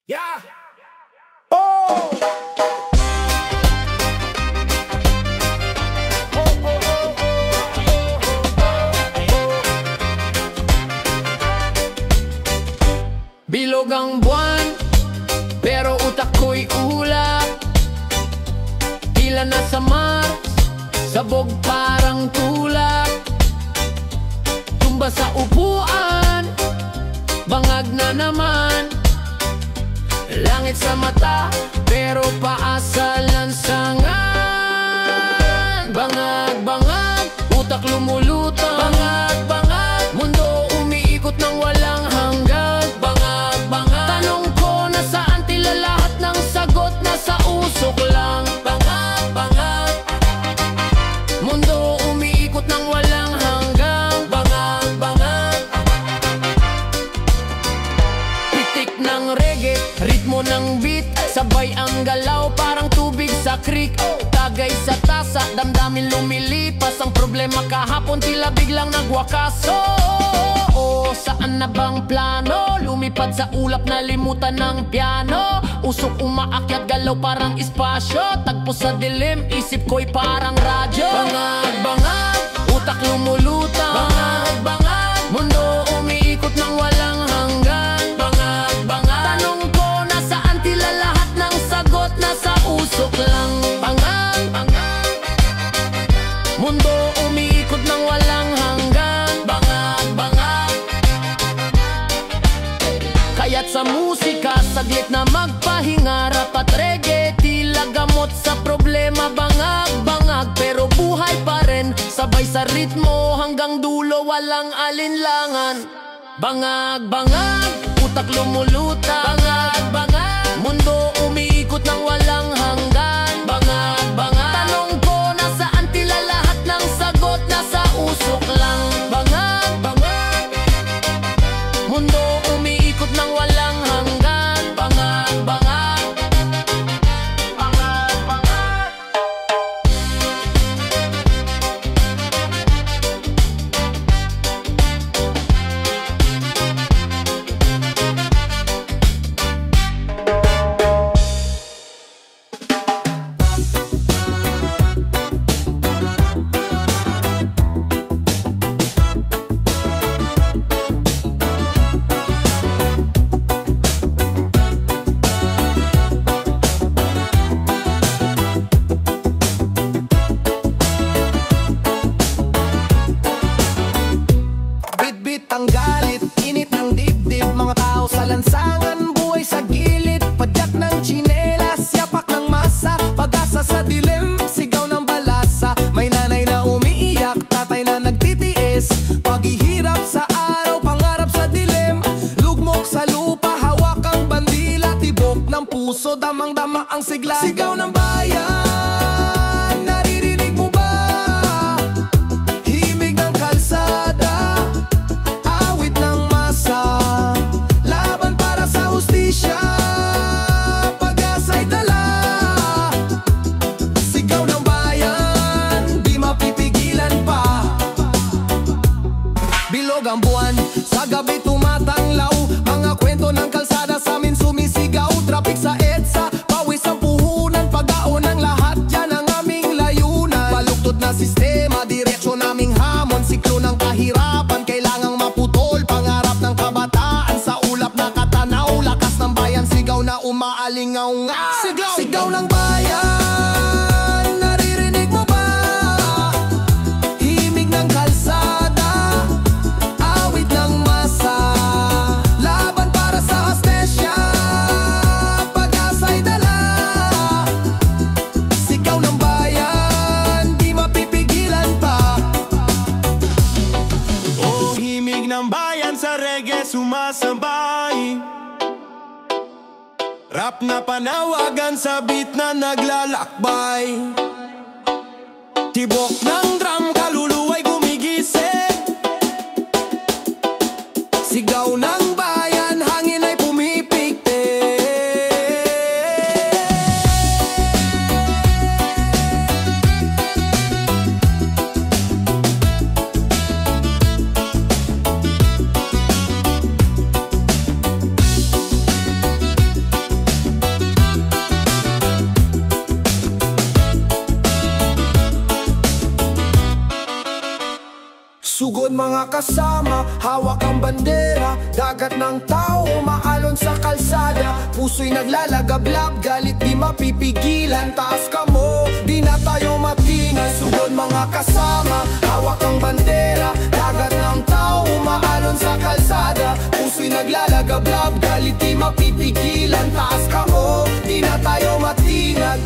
Yeah. Oh. Bilog ang buwan, pero utak ko'y ulap. Tila nasa Mars, sabog parang tulak. Tumba sa upuan, bangag na naman. Langit sa mata, pero paa sa lansangan. Bangag-bangag, utak lumulutang. Bangag-bangag, mundo umiikot ng walang hanggan. Bangag-bangag, tanong ko nasaan tila lahat ng sagot nasa usok lang. Bangag-bangag, mundo umiikot ng walang hanggan. Bangag-bangag, pitik ng reggae, ritmo ng beat, sabay ang galaw parang tubig sa creek. Tagay sa tasa, damdamin lumilipas. Ang problema kahapon tila biglang nagwakas. Saan na bang plano? Lumipad sa ulap na limutan ng piano. Usok umaakyat, galaw parang espasyo. Tagpo sa dilim, isip ko'y parang radyo. Bangag-bangag, utak lumulutang. Bangag-bangag, mundo umiikot ng walang hanggan. Bangag-bangag, tanong ko nasaan tila lahat ng sagot nasa usok lang. Bangag-bangag, mundo umiikot ng walang hanggan. Bangag-bangag, kaya't sa musika saglit na magpahinga. Rap at reggae, tila gamot sa problema. Bangag-bangag, pero buhay pa rin. Sabay sa ritmo hanggang dulo, walang alinlangan. Bangag-bangag, utak lumulutang. Bangag-bangag, mundo umiikot ng walang hanggan. Bangag-bangag, tanong ko nasaan tila lahat ng sagot nasa usok lang. Bangag-bangag, mundo umiikot ng walang hanggan. Bangag-bangag, bangag-bangag. Bit-bit ang galit, init ng dibdib. Mga tao sa lansangan, buhay sa gilid. Padyak ng tsinelas, yapak ng masa. Pag-asa sa dilim, sigaw ng balasa. May nanay na umiiyak, tatay na nagtitiis. Paghihirap sa araw, pangarap sa dilim. Lugmok sa lupa, hawak ang bandila. Tibok ng puso, damang-dama ang sigla. Sigaw ng bayan, naririnig mo ba? Himig ng kalsada, awit ng masa. Laban para sa hustisya, pag-asa'y dala. Sigaw ng bayan, di mapipigilan pa. Bilog ang buwan, sa gabi tumatanglaw. Mga kwento ng kalsada sa amin sumisigaw. Traffic sa EDSA, pawis ang puhunan. Pag-aon ng lahat, yan ang aming layunan. Baluktot na sistema, diretsyo naming hamon. Siklo ng kahirapan, kailangang maputol. Pangarap ng kabataan, sa ulap na katanaw. Lakas ng bayan, sigaw na umaalingaw-ngaw. Sigaw ng bayan, naririnig mo ba? Himig ng kalsada, awit ng masa. Laban para sa hostesya, pag-asa'y dala. Sigaw ng bayan, di mapipigilan pa. Oh, himig ng bayan sa reggae sumasabay. Rap na panawagan sa beat na naglalakbay. Tibok ng drum, kaluluwa'y gumigising. Sigaw ng bayan, hangin ay pumipiktik. kasama, hawak ang bandera. Dagat ng tao, maalon sa kalsada. Puso'y naglalagablab, galit di mapipigilan. Taas ka mo, di na tayo matingan. Sunod mga kasama, hawak ang bandera. Dagat ng tao, maalon sa kalsada. Puso'y naglalagablab, galit di mapipigilan. Taas ka mo, di na tayo matinag.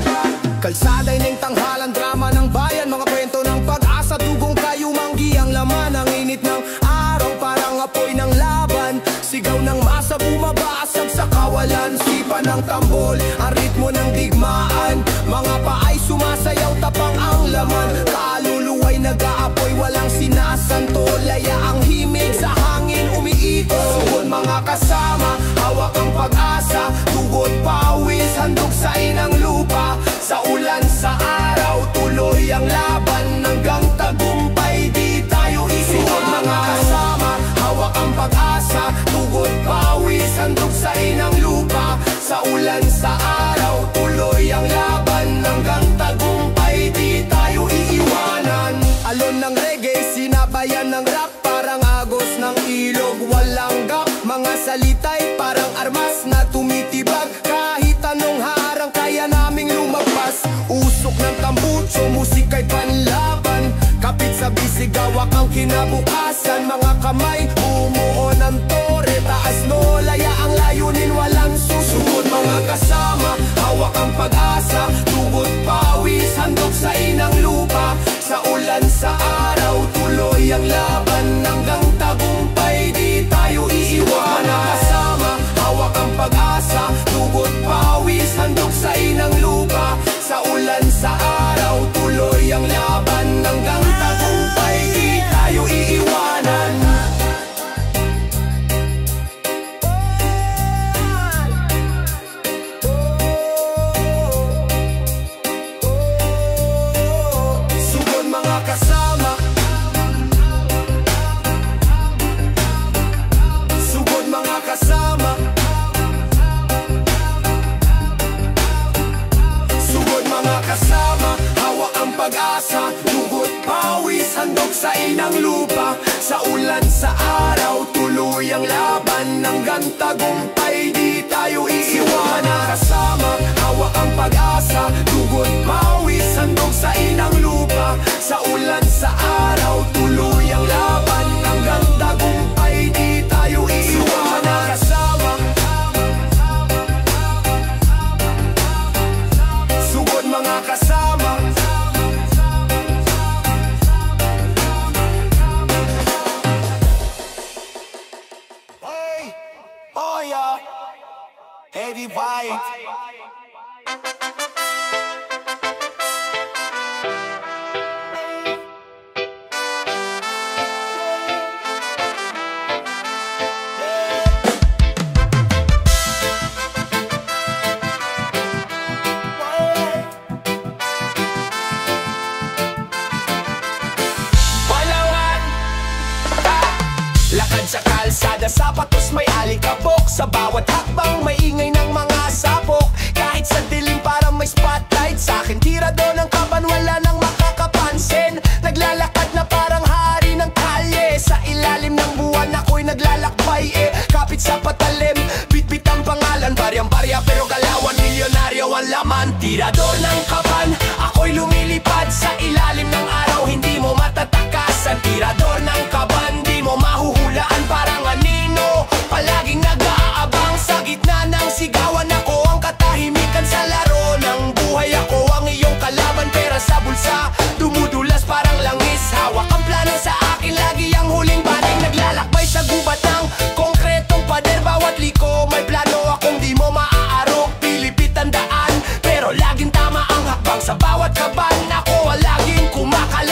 Kalsada'y ning tanghalan, drama ng bayan. Mga kwento ng pag-asa, dugong kayo manggi ang laman. Ang init ng araw, parang apoy ng laban. Sigaw ng masa, bumabasag sa kawalan. Sipa ng tambol, ang ritmo ng digmaan. Mga paay sumasayaw, tapang ang laman. Kaluluway nag-aapoy, walang sinasanto. Laya ang himig sa hangin, umiikot. Suhon mga kasama, hawak ang pag-asa. Tugot pawis, handog sa inang lupa. Sa ulan, sa araw, tuloy ang laban. Hanggang tagumpay, di tayo isiwan. Mga kasama, hawak ang pag-asa. Tugot pawis, handog sa inang lupa. Sa ulan, sa araw, tuloy ang laban. Hanggang tagumpay, di tayo iiwanan. Alon ng reggae, sinabayan ng rap. Parang agos ng ilog, walang gap. Mga salita'y parang armas na tumitibag. Kahit anong harang, kaya naming lumagpas. Usok ng tambucho, musika'y panlaban. Kapit sa bisigawak ang kinabukasan. Mga kamay, umuo ng tore. Taas no, laya ang layunin, walang susunod. Mga kasama, hawak ang pag-asa. Tugot pawis, handog sa inang lupa. Sa ulan, sa araw, tuloy ang laban. Hanggang tagumpay, di tayo iiwan. Mga kasama, hawak ang pag-asa. Tugot pawis, handog sa inang lupa. Sa ulan, sa araw, tuloy ang laban. Hanggang tagumpay, di tayo iiwanan. Sugod mga kasama, sugod mga kasama, sugod mga kasama, hawak ang pag-asa. Tugot pawis, handog sa inang lupa. Sa ulan, sa araw, tuloy ang laban. Hanggang tagumpay, di tayo iiwan. Mga kasama, hawak ang pag-asa. Tugot pawis, handog sa inang lupa. Sa ulan, sa araw, tuloy ang laban. Hanggang tagumpay, di tayo iiwan. Mga kasama, sugod mga kasama. Hey, oh yeah, Eddie White. Lakad sa kalsada, sapatos may alikabok. Sa bawat hakbang may ingay ng mga sapok. Kahit sa dilim parang may spotlight sa akin. Tirado ng kaban, wala nang makakapansin. Naglalakad na parang hari ng kalye. Sa ilalim ng buwan ako'y naglalakbay kapit sa patalim, bit-bit ang pangalan. Baryang-barya pero galawan, milyonaryo ang laman. Tirador ng kaban, ako'y lumilipad. Sa ilalim ng araw, hindi mo matatakasan. Tirador ng kaban, di mo mahuhulaan. Parang anino, palaging nag-aabang. Sa gitna ng sigawan, ako ang katahimikan. Sa laro ng buhay, ako ang iyong kalaban. Pera sa bulsa, dumudulas parang langis. Hawak ang plano sa akin, lagi ang huling baning. Naglalakbay sa gubat ng konkretong pader. Bawat liko, may plano akong di mo maaarok. Pilipit ang daan, pero laging tama ang hakbang. Sa bawat kaban, ako laging kumakal.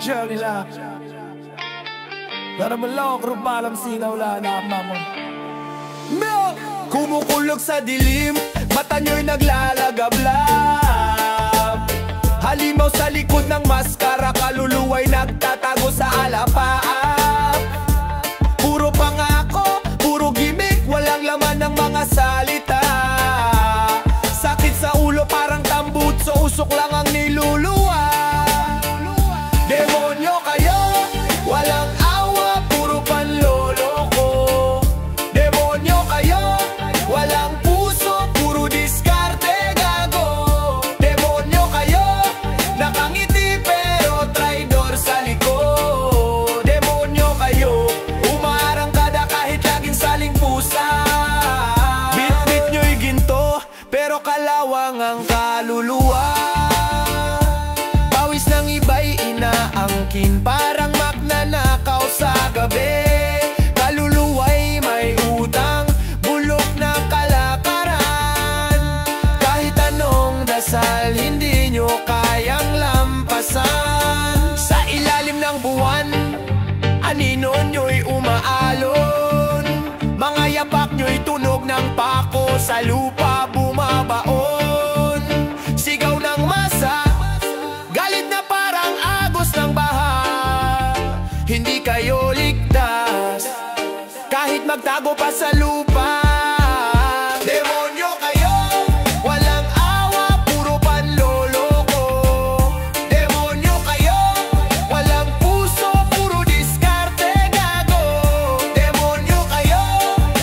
future nila. Pero malok, rupalam sinaw la na mamon. Kumukulog sa dilim, mata nyo'y naglalagablab. Halimaw sa likod ng maskara, kaluluwa'y nagtatago sa alapaap. Puro pangako, puro gimmick, walang laman ng mga salita. Sakit sa ulo parang tambutso, usok lang ang niluluwa. Demonyo kayo, walang awa, puro panloloko. Demonyo kayo, walang puso, puro diskarte, gago. Demonyo kayo, nakangiti pero traidor sa likod. Demonyo kayo, umaarangkada kahit laging saling pusa. Bit-bit nyo'y ginto, pero kalawang ang kaluluwa. Pawis ng iba'y inaangkin, parang magnanakaw sa gabi. Kaluluwa'y may utang, bulok na kalakaran. Kahit anong dasal, hindi nyo kayang lampasan. Sa ilalim ng buwan, anino nyo'y umaalon. Mga yapak nyo'y tunog ng pako, sa lupa bumabaon. Sigaw ng masa, galit na parang agos ng baha. Hindi kayo ligtas, kahit magtago pa sa lupa. Demonyo kayo, walang awa, puro panloloko. Demonyo kayo, walang puso, puro diskarte, gago. Demonyo kayo,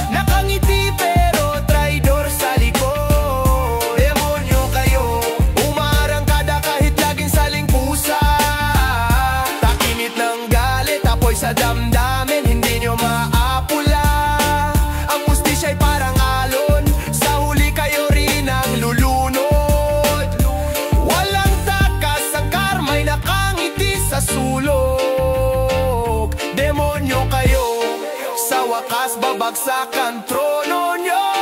nakangiti pero traidor sa likod. Demonyo kayo, umaarangkada kahit laging saling pusa. Takinit ng galit, apoy sa damdamin, hindi nyo maapula. Ang mustisya'y parang alon, sa huli kayo rin ang lulunod. Walang takas, ang karma'y nakangiti sa sulok. Demonyo kayo, sa wakas babagsak ang trono nyo.